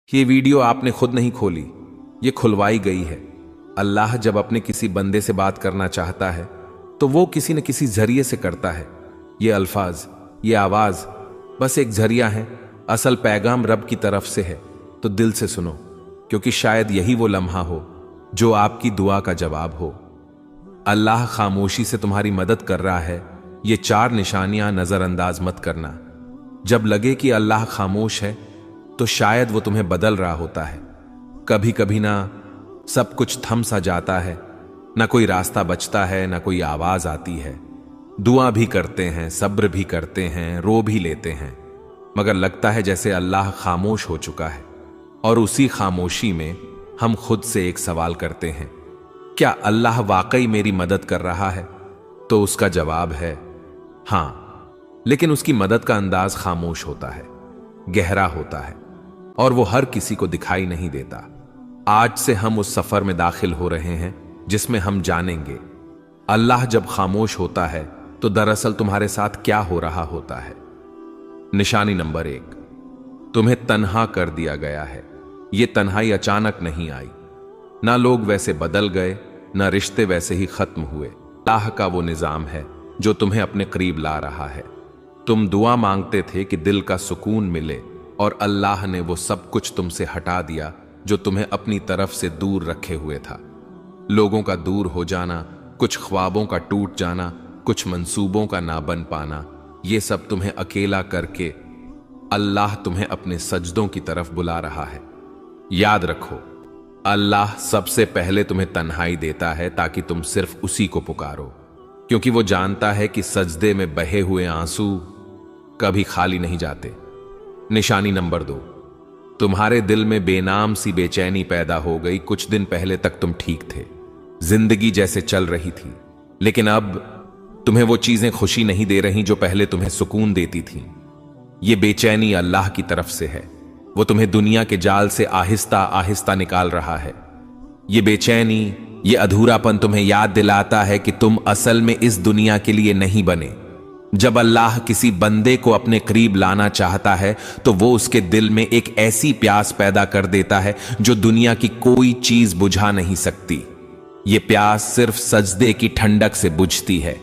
ये वीडियो आपने खुद नहीं खोली, ये खुलवाई गई है। अल्लाह जब अपने किसी बंदे से बात करना चाहता है तो वो किसी न किसी जरिए से करता है। ये अल्फाज, ये आवाज बस एक जरिया है, असल पैगाम रब की तरफ से है। तो दिल से सुनो, क्योंकि शायद यही वो लम्हा हो जो आपकी दुआ का जवाब हो। अल्लाह खामोशी से तुम्हारी मदद कर रहा है, ये 4 निशानियां नजरअंदाज मत करना। जब लगे कि अल्लाह खामोश है तो शायद वो तुम्हें बदल रहा होता है। कभी कभी ना सब कुछ थम सा जाता है, ना कोई रास्ता बचता है, ना कोई आवाज आती है। दुआ भी करते हैं, सब्र भी करते हैं, रो भी लेते हैं, मगर लगता है जैसे अल्लाह खामोश हो चुका है। और उसी खामोशी में हम खुद से एक सवाल करते हैं, क्या अल्लाह वाकई मेरी मदद कर रहा है? तो उसका जवाब है हां, लेकिन उसकी मदद का अंदाज खामोश होता है, गहरा होता है, और वो हर किसी को दिखाई नहीं देता। आज से हम उस सफर में दाखिल हो रहे हैं जिसमें हम जानेंगे अल्लाह जब खामोश होता है तो दरअसल तुम्हारे साथ क्या हो रहा होता है। निशानी नंबर 1, तुम्हें तन्हा कर दिया गया है। यह तन्हाई अचानक नहीं आई, ना लोग वैसे बदल गए, ना रिश्ते वैसे ही खत्म हुए। अल्लाह का वो निजाम है जो तुम्हें अपने करीब ला रहा है। तुम दुआ मांगते थे कि दिल का सुकून मिले, और अल्लाह ने वो सब कुछ तुमसे हटा दिया जो तुम्हें अपनी तरफ से दूर रखे हुए था। लोगों का दूर हो जाना, कुछ ख्वाबों का टूट जाना, कुछ मंसूबों का ना बन पाना, ये सब तुम्हें अकेला करके अल्लाह तुम्हें अपने सजदों की तरफ बुला रहा है। याद रखो, अल्लाह सबसे पहले तुम्हें तन्हाई देता है ताकि तुम सिर्फ उसी को पुकारो, क्योंकि वो जानता है कि सजदे में बहे हुए आंसू कभी खाली नहीं जाते। निशानी नंबर 2, तुम्हारे दिल में बेनाम सी बेचैनी पैदा हो गई। कुछ दिन पहले तक तुम ठीक थे, जिंदगी जैसे चल रही थी, लेकिन अब तुम्हें वो चीजें खुशी नहीं दे रही जो पहले तुम्हें सुकून देती थीं। ये बेचैनी अल्लाह की तरफ से है, वो तुम्हें दुनिया के जाल से आहिस्ता आहिस्ता निकाल रहा है। ये बेचैनी, ये अधूरापन तुम्हें याद दिलाता है कि तुम असल में इस दुनिया के लिए नहीं बने। जब अल्लाह किसी बंदे को अपने करीब लाना चाहता है तो वो उसके दिल में एक ऐसी प्यास पैदा कर देता है जो दुनिया की कोई चीज बुझा नहीं सकती। ये प्यास सिर्फ सजदे की ठंडक से बुझती है।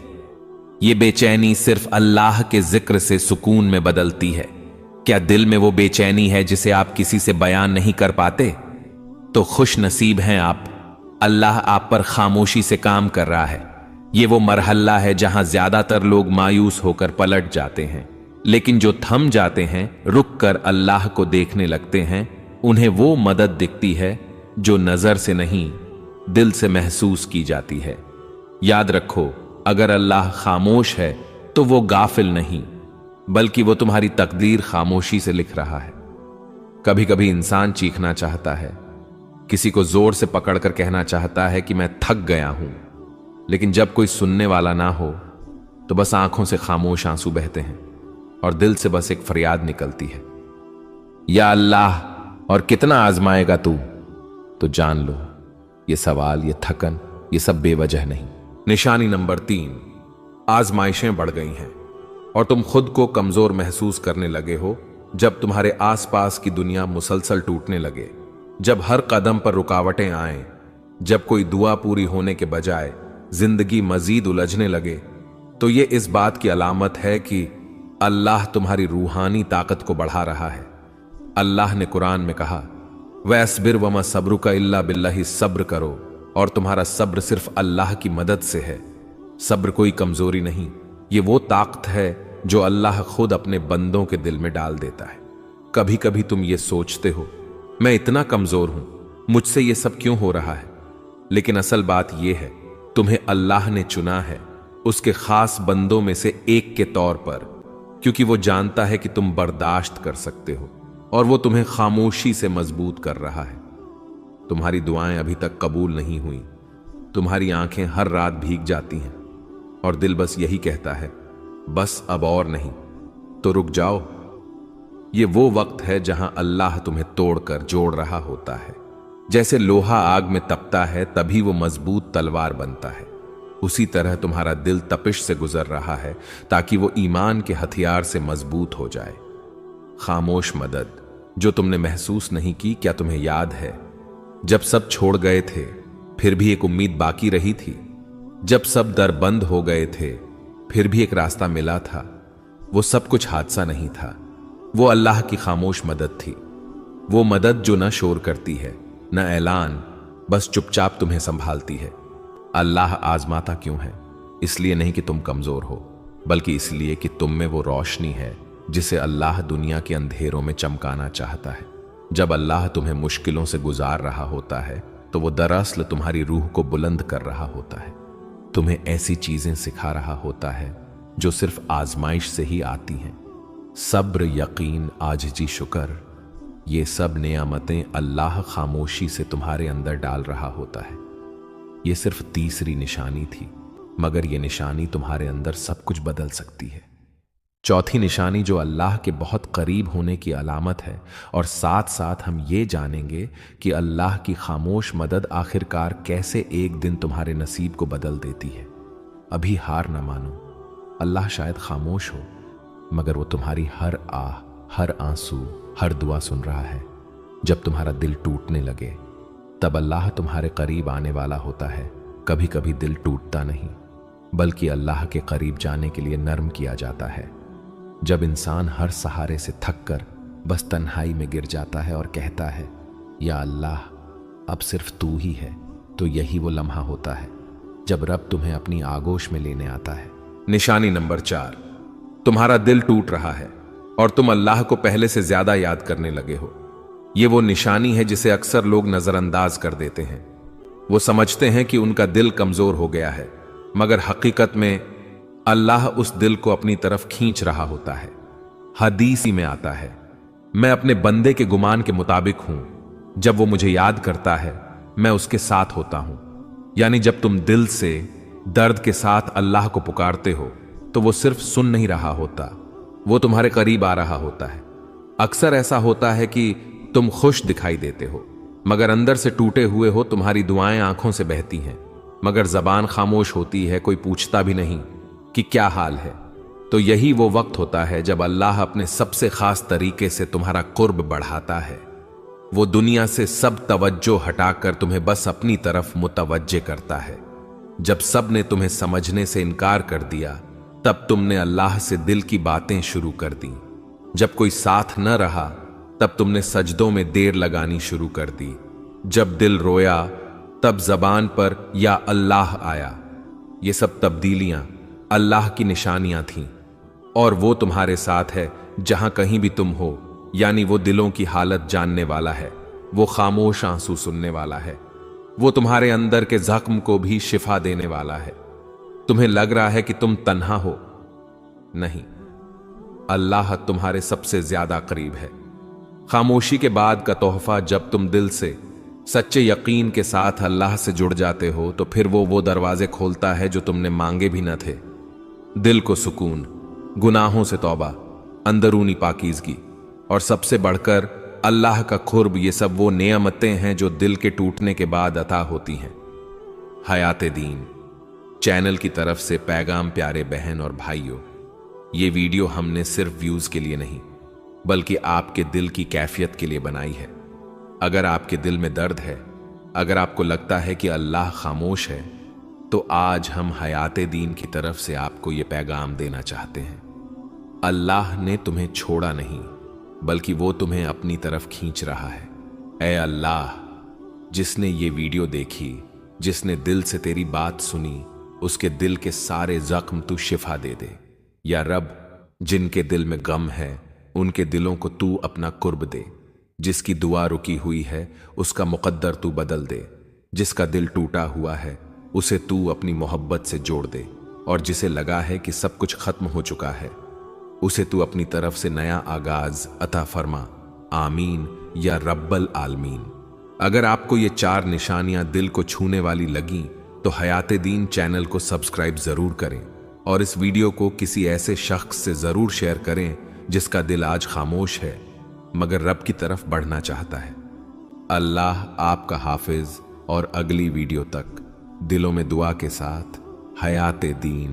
ये बेचैनी सिर्फ अल्लाह के जिक्र से सुकून में बदलती है। क्या दिल में वो बेचैनी है जिसे आप किसी से बयान नहीं कर पाते? तो खुश नसीब हैं आप, अल्लाह आप पर खामोशी से काम कर रहा है। ये वो मरहला है जहां ज्यादातर लोग मायूस होकर पलट जाते हैं, लेकिन जो थम जाते हैं, रुक कर अल्लाह को देखने लगते हैं, उन्हें वो मदद दिखती है जो नजर से नहीं, दिल से महसूस की जाती है। याद रखो, अगर अल्लाह खामोश है तो वो गाफिल नहीं, बल्कि वो तुम्हारी तकदीर खामोशी से लिख रहा है। कभी कभी इंसान चीखना चाहता है, किसी को जोर से पकड़कर कहना चाहता है कि मैं थक गया हूं, लेकिन जब कोई सुनने वाला ना हो तो बस आंखों से खामोश आंसू बहते हैं और दिल से बस एक फरियाद निकलती है, या अल्लाह, और कितना आजमाएगा तू? तो जान लो, ये सवाल, ये थकन, ये सब बेवजह नहीं। निशानी नंबर 3, आजमाइशें बढ़ गई हैं और तुम खुद को कमजोर महसूस करने लगे हो। जब तुम्हारे आसपास की दुनिया मुसलसल टूटने लगे, जब हर कदम पर रुकावटें आए, जब कोई दुआ पूरी होने के बजाय जिंदगी मजीद उलझने लगे, तो ये इस बात की अलामत है कि अल्लाह तुम्हारी रूहानी ताकत को बढ़ा रहा है। अल्लाह ने कुरान में कहा, वस्बिर वमा सब्रुका इल्ला बिल्लाहि, सब्र करो और तुम्हारा सब्र सिर्फ अल्लाह की मदद से है। सब्र कोई कमजोरी नहीं, ये वो ताकत है जो अल्लाह खुद अपने बंदों के दिल में डाल देता है। कभी कभी तुम ये सोचते हो, मैं इतना कमजोर हूं, मुझसे ये सब क्यों हो रहा है? लेकिन असल बात यह है, तुम्हें अल्लाह ने चुना है उसके खास बंदों में से एक के तौर पर, क्योंकि वो जानता है कि तुम बर्दाश्त कर सकते हो, और वो तुम्हें खामोशी से मजबूत कर रहा है। तुम्हारी दुआएं अभी तक कबूल नहीं हुई, तुम्हारी आंखें हर रात भीग जाती हैं और दिल बस यही कहता है, बस अब और नहीं, तो रुक जाओ। ये वो वक्त है जहां अल्लाह तुम्हें तोड़कर जोड़ रहा होता है। जैसे लोहा आग में तपता है तभी वो मजबूत तलवार बनता है, उसी तरह तुम्हारा दिल तपिश से गुजर रहा है ताकि वो ईमान के हथियार से मजबूत हो जाए। खामोश मदद, जो तुमने महसूस नहीं की। क्या तुम्हें याद है जब सब छोड़ गए थे फिर भी एक उम्मीद बाकी रही थी? जब सब दर बंद हो गए थे फिर भी एक रास्ता मिला था। वो सब कुछ हादसा नहीं था, वो अल्लाह की खामोश मदद थी। वो मदद जो न शोर करती है न ऐलान, बस चुपचाप तुम्हें संभालती है। अल्लाह आजमाता क्यों है? इसलिए नहीं कि तुम कमजोर हो, बल्कि इसलिए कि तुम में वो रोशनी है जिसे अल्लाह दुनिया के अंधेरों में चमकाना चाहता है। जब अल्लाह तुम्हें मुश्किलों से गुजार रहा होता है तो वो दरअसल तुम्हारी रूह को बुलंद कर रहा होता है। तुम्हें ऐसी चीजें सिखा रहा होता है जो सिर्फ आजमाइश से ही आती हैं। सब्र, यकीन, आजिज़ी, शुक्र, ये सब नेमतें अल्लाह खामोशी से तुम्हारे अंदर डाल रहा होता है। ये सिर्फ तीसरी निशानी थी, मगर ये निशानी तुम्हारे अंदर सब कुछ बदल सकती है। चौथी निशानी जो अल्लाह के बहुत करीब होने की अलामत है, और साथ साथ हम ये जानेंगे कि अल्लाह की खामोश मदद आखिरकार कैसे एक दिन तुम्हारे नसीब को बदल देती है। अभी हार न मानो। अल्लाह शायद खामोश हो, मगर वो तुम्हारी हर आह, हर आंसू, हर दुआ सुन रहा है। जब तुम्हारा दिल टूटने लगे तब अल्लाह तुम्हारे करीब आने वाला होता है। कभी कभी दिल टूटता नहीं, बल्कि अल्लाह के करीब जाने के लिए नर्म किया जाता है। जब इंसान हर सहारे से थक कर बस तन्हाई में गिर जाता है और कहता है, या अल्लाह अब सिर्फ तू ही है, तो यही वो लम्हा होता है जब रब तुम्हें अपनी आगोश में लेने आता है। निशानी नंबर 4, तुम्हारा दिल टूट रहा है और तुम अल्लाह को पहले से ज्यादा याद करने लगे हो। ये वो निशानी है जिसे अक्सर लोग नजरअंदाज कर देते हैं। वो समझते हैं कि उनका दिल कमजोर हो गया है, मगर हकीकत में अल्लाह उस दिल को अपनी तरफ खींच रहा होता है। हदीस में आता है, मैं अपने बंदे के गुमान के मुताबिक हूं, जब वो मुझे याद करता है मैं उसके साथ होता हूं। यानी जब तुम दिल से दर्द के साथ अल्लाह को पुकारते हो तो वो सिर्फ सुन नहीं रहा होता, वो तुम्हारे करीब आ रहा होता है। अक्सर ऐसा होता है कि तुम खुश दिखाई देते हो, मगर अंदर से टूटे हुए हो। तुम्हारी दुआएं आंखों से बहती हैं, मगर जबान खामोश होती है, कोई पूछता भी नहीं कि क्या हाल है। तो यही वो वक्त होता है जब अल्लाह अपने सबसे खास तरीके से तुम्हारा कुर्ब बढ़ाता है। वो दुनिया से सब तवज्जो हटाकर तुम्हें बस अपनी तरफ मुतवज्जे करता है। जब सब ने तुम्हें समझने से इनकार कर दिया, तब तुमने अल्लाह से दिल की बातें शुरू कर दी। जब कोई साथ न रहा, तब तुमने सजदों में देर लगानी शुरू कर दी। जब दिल रोया, तब जबान पर या अल्लाह आया। ये सब तब्दीलियां अल्लाह की निशानियां थीं, और वो तुम्हारे साथ है जहां कहीं भी तुम हो। यानी वो दिलों की हालत जानने वाला है, वो खामोश आंसू सुनने वाला है, वो तुम्हारे अंदर के जख्म को भी शिफा देने वाला है। तुम्हें लग रहा है कि तुम तन्हा हो, नहीं, अल्लाह तुम्हारे सबसे ज्यादा करीब है। खामोशी के बाद का तोहफा, जब तुम दिल से सच्चे यकीन के साथ अल्लाह से जुड़ जाते हो, तो फिर वो दरवाजे खोलता है जो तुमने मांगे भी न थे। दिल को सुकून, गुनाहों से तौबा, अंदरूनी पाकीज़गी और सबसे बढ़कर अल्लाह का खुर्ब, ये सब वो नेमतें हैं जो दिल के टूटने के बाद अता होती हैं। हयाते दीन चैनल की तरफ से पैगाम प्यारे बहन और भाइयों, ये वीडियो हमने सिर्फ व्यूज के लिए नहीं, बल्कि आपके दिल की कैफियत के लिए बनाई है। अगर आपके दिल में दर्द है, अगर आपको लगता है कि अल्लाह खामोश है, तो आज हम हयाते दीन की तरफ से आपको ये पैगाम देना चाहते हैं। अल्लाह ने तुम्हें छोड़ा नहीं, बल्कि वो तुम्हें अपनी तरफ खींच रहा है। ऐ अल्लाह, जिसने ये वीडियो देखी, जिसने दिल से तेरी बात सुनी, उसके दिल के सारे जख्म तू शिफा दे दे। या रब, जिनके दिल में गम है उनके दिलों को तू अपना कुर्ब दे। जिसकी दुआ रुकी हुई है उसका मुकद्दर तू बदल दे। जिसका दिल टूटा हुआ है उसे तू अपनी मोहब्बत से जोड़ दे, और जिसे लगा है कि सब कुछ खत्म हो चुका है, उसे तू अपनी तरफ से नया आगाज अता फरमा। आमीन या रब्बल आलमीन। अगर आपको ये 4 निशानियां दिल को छूने वाली लगी तो हयाते दीन चैनल को सब्सक्राइब जरूर करें, और इस वीडियो को किसी ऐसे शख्स से जरूर शेयर करें जिसका दिल आज खामोश है मगर रब की तरफ बढ़ना चाहता है। अल्लाह आपका हाफिज, और अगली वीडियो तक दिलों में दुआ के साथ हयाते दीन।